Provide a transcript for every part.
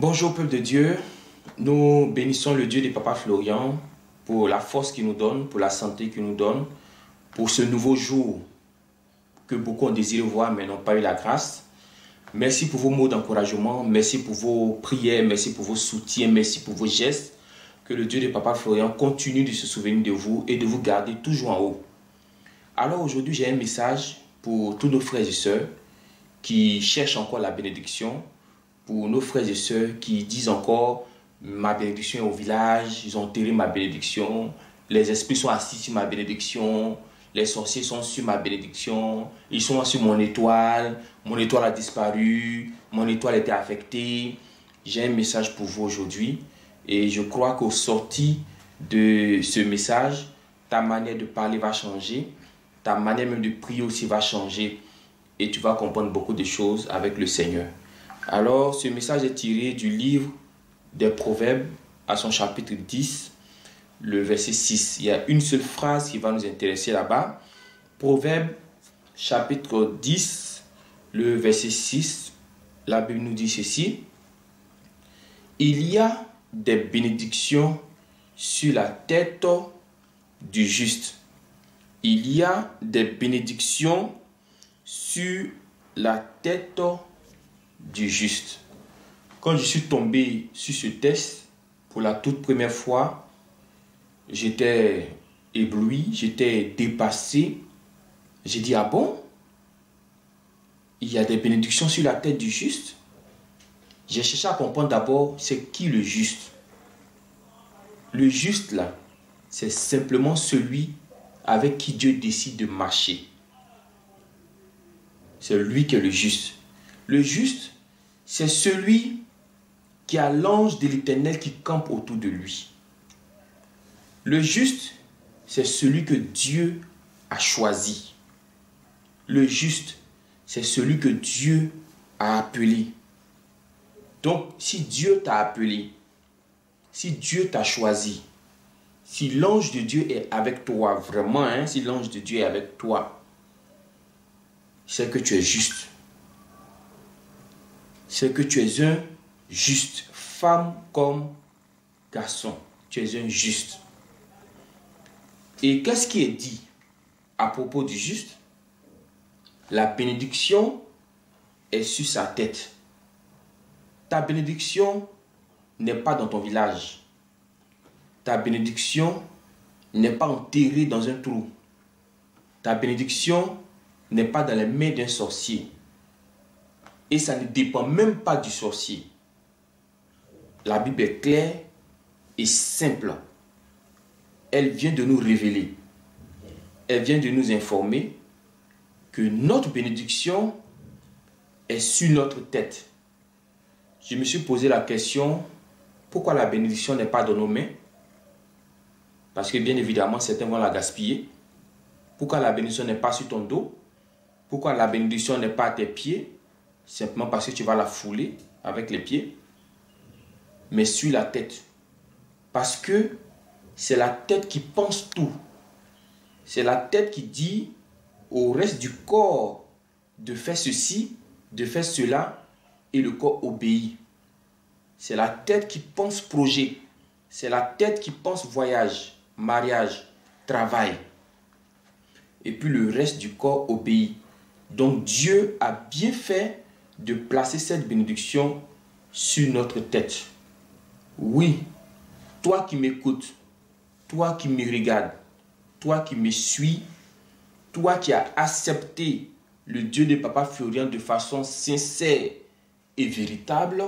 Bonjour peuple de Dieu, nous bénissons le Dieu de Papa Florian pour la force qu'il nous donne, pour la santé qu'il nous donne, pour ce nouveau jour que beaucoup ont désiré voir mais n'ont pas eu la grâce. Merci pour vos mots d'encouragement, merci pour vos prières, merci pour vos soutiens, merci pour vos gestes. Que le Dieu de Papa Florian continue de se souvenir de vous et de vous garder toujours en haut. Alors aujourd'hui j'ai un message pour tous nos frères et sœurs qui cherchent encore la bénédiction, pour nos frères et sœurs qui disent encore ma bénédiction est au village, ils ont enterré ma bénédiction, les esprits sont assis sur ma bénédiction, les sorciers sont sur ma bénédiction, ils sont sur mon étoile a disparu, mon étoile était affectée. J'ai un message pour vous aujourd'hui et je crois qu'au sorti de ce message, ta manière de parler va changer, ta manière même de prier aussi va changer et tu vas comprendre beaucoup de choses avec le Seigneur. Alors, ce message est tiré du livre des Proverbes à son chapitre 10, le verset 6. Il y a une seule phrase qui va nous intéresser là-bas. Proverbes chapitre 10, le verset 6. La Bible nous dit ceci. Il y a des bénédictions sur la tête du juste. Il y a des bénédictions sur la tête du juste. Quand je suis tombé sur ce texte pour la toute première fois, j'étais ébloui, j'étais dépassé. J'ai dit, ah bon? Il y a des bénédictions sur la tête du juste? J'ai cherché à comprendre d'abord c'est qui le juste. Le juste là, c'est simplement celui avec qui Dieu décide de marcher. C'est lui qui est le juste. Le juste, c'est celui qui a l'ange de l'Éternel qui campe autour de lui. Le juste, c'est celui que Dieu a choisi. Le juste, c'est celui que Dieu a appelé. Donc, si Dieu t'a appelé, si Dieu t'a choisi, si l'ange de Dieu est avec toi, vraiment, si l'ange de Dieu est avec toi, c'est que tu es juste. C'est que tu es un juste, femme comme garçon, tu es un juste. Et qu'est-ce qui est dit à propos du juste? La bénédiction est sur sa tête. Ta bénédiction n'est pas dans ton village. Ta bénédiction n'est pas enterrée dans un trou. Ta bénédiction n'est pas dans les mains d'un sorcier. Et ça ne dépend même pas du sorcier. La Bible est claire et simple. Elle vient de nous révéler. Elle vient de nous informer que notre bénédiction est sur notre tête. Je me suis posé la question, pourquoi la bénédiction n'est pas dans nos mains? Parce que bien évidemment, certains vont la gaspiller. Pourquoi la bénédiction n'est pas sur ton dos? Pourquoi la bénédiction n'est pas à tes pieds? Simplement parce que tu vas la fouler avec les pieds. Mais sur la tête. Parce que c'est la tête qui pense tout. C'est la tête qui dit au reste du corps de faire ceci, de faire cela, et le corps obéit. C'est la tête qui pense projet. C'est la tête qui pense voyage, mariage, travail. Et puis le reste du corps obéit. Donc Dieu a bien fait de placer cette bénédiction sur notre tête. Oui, toi qui m'écoutes, toi qui me regardes, toi qui me suis, toi qui as accepté le Dieu de Papa Florian de façon sincère et véritable,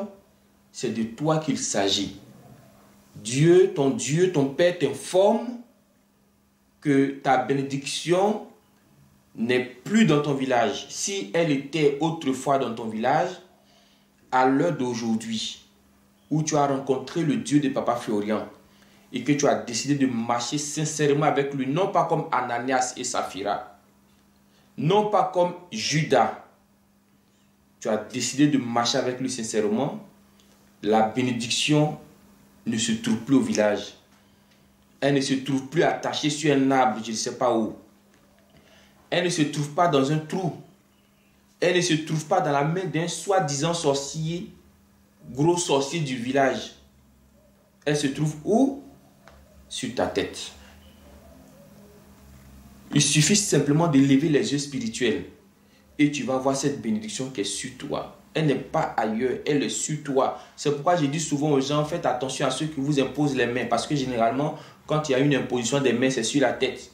c'est de toi qu'il s'agit. Dieu, ton Père t'informe que ta bénédiction n'est plus dans ton village. Si elle était autrefois dans ton village, à l'heure d'aujourd'hui, où tu as rencontré le Dieu de Papa Florian et que tu as décidé de marcher sincèrement avec lui, non pas comme Ananias et Saphira, non pas comme Judas, tu as décidé de marcher avec lui sincèrement, la bénédiction ne se trouve plus au village. Elle ne se trouve plus attachée sur un arbre, je ne sais pas où. Elle ne se trouve pas dans un trou. Elle ne se trouve pas dans la main d'un soi-disant sorcier gros sorcier du village, elle se trouve où? Sur ta tête. Il suffit simplement de lever les yeux spirituels et tu vas voir cette bénédiction qui est sur toi. Elle n'est pas ailleurs, elle est sur toi. C'est pourquoi je dis souvent aux gens, faites attention à ceux qui vous imposent les mains. Parce que généralement, quand il y a une imposition des mains, c'est sur la tête.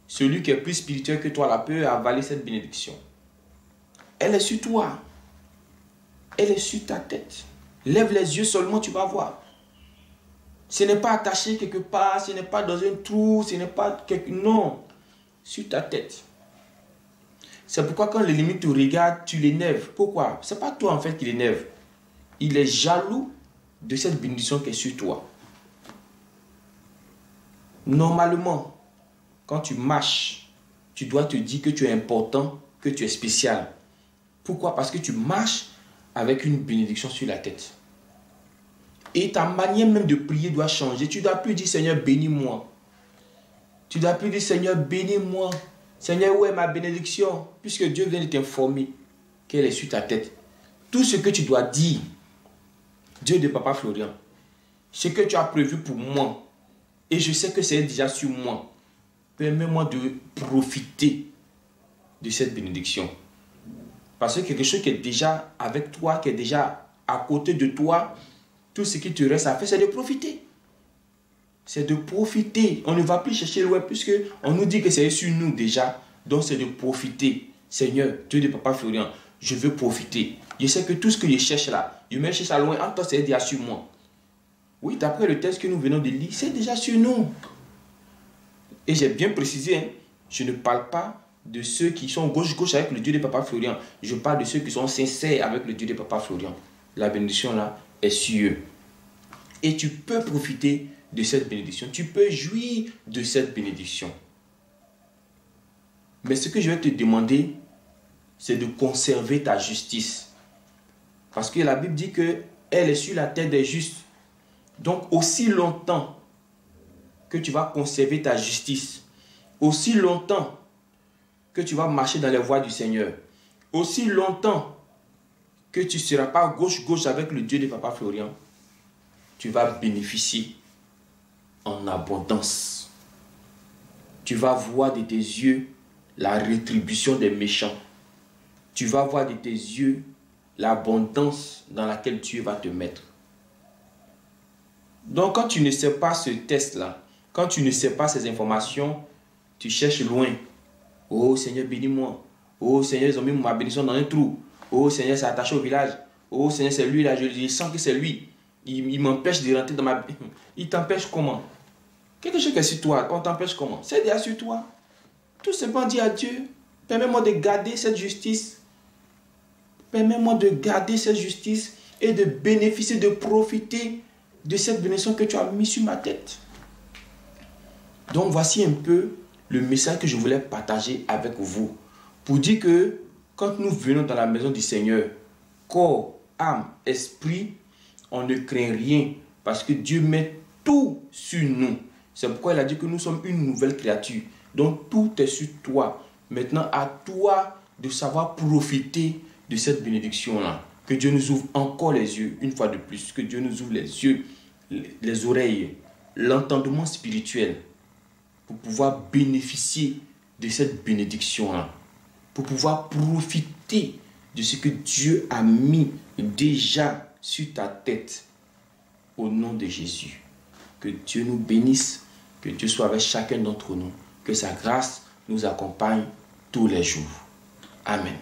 Celui qui est plus spirituel que toi, là, peut avaler cette bénédiction. Elle est sur toi. Elle est sur ta tête. Lève les yeux seulement, tu vas voir. Ce n'est pas attaché quelque part, ce n'est pas dans un trou, ce n'est pas quelque... Non, sur ta tête. C'est pourquoi quand l'ennemi te regarde, tu l'énerves. Pourquoi? Ce n'est pas toi en fait qui l'énerve. Il est jaloux de cette bénédiction qui est sur toi. Normalement, quand tu marches, tu dois te dire que tu es important, que tu es spécial. Pourquoi? Parce que tu marches avec une bénédiction sur la tête. Et ta manière même de prier doit changer. Tu ne dois plus dire Seigneur, bénis-moi. Tu ne dois plus dire Seigneur, bénis-moi. Seigneur, où est ma bénédiction? Puisque Dieu vient de t'informer qu'elle est sur ta tête. Tout ce que tu dois dire, Dieu de Papa Florian, ce que tu as prévu pour moi, et je sais que c'est déjà sur moi, permets-moi de profiter de cette bénédiction. Parce que quelque chose qui est déjà avec toi, qui est déjà à côté de toi, tout ce qui te reste à faire, c'est de profiter. C'est de profiter. On ne va plus chercher loin puisque on nous dit que c'est sur nous déjà. Donc c'est de profiter. Seigneur, Dieu de Papa Florian, je veux profiter. Je sais que tout ce que je cherche là, je me cherche à loin. En toi, c'est déjà sur moi. Oui, d'après le texte que nous venons de lire, c'est déjà sur nous. Et j'ai bien précisé, hein, je ne parle pas de ceux qui sont gauche avec le Dieu de Papa Florian. Je parle de ceux qui sont sincères avec le Dieu de Papa Florian. La bénédiction là est sur eux. Et tu peux profiter de cette bénédiction. Tu peux jouir de cette bénédiction. Mais ce que je vais te demander, c'est de conserver ta justice. Parce que la Bible dit qu'elle est sur la tête des justes. Donc aussi longtemps que tu vas conserver ta justice, aussi longtemps que tu vas marcher dans les voies du Seigneur, aussi longtemps que tu ne seras pas gauche avec le Dieu de Papa Florian, tu vas bénéficier en abondance. Tu vas voir de tes yeux la rétribution des méchants. Tu vas voir de tes yeux l'abondance dans laquelle Dieu va te mettre. Donc quand tu ne sais pas ce test-là, quand tu ne sais pas ces informations, tu cherches loin. Oh Seigneur, bénis-moi. Oh Seigneur, ils ont mis ma bénédiction dans un trou. Oh Seigneur, c'est attaché au village. Oh Seigneur, c'est lui là, je sens que c'est lui. Il m'empêche de rentrer dans ma... Il t'empêche comment? Quelque chose qui est sur toi, on t'empêche comment? C'est déjà sur toi. Tout simplement dire à Dieu, permets-moi de garder cette justice. Permets-moi de garder cette justice et de bénéficier, de profiter de cette bénédiction que tu as mis sur ma tête. Donc voici un peu le message que je voulais partager avec vous. Pour dire que quand nous venons dans la maison du Seigneur, corps, âme, esprit, on ne craint rien parce que Dieu met tout sur nous. C'est pourquoi il a dit que nous sommes une nouvelle créature. Donc tout est sur toi. Maintenant, à toi de savoir profiter de cette bénédiction-là. Que Dieu nous ouvre encore les yeux, une fois de plus. Que Dieu nous ouvre les yeux, les oreilles, l'entendement spirituel pour pouvoir bénéficier de cette bénédiction-là. Pour pouvoir profiter de ce que Dieu a mis déjà sur ta tête. Au nom de Jésus. Que Dieu nous bénisse. Que Dieu soit avec chacun d'entre nous. Que sa grâce nous accompagne tous les jours. Amen.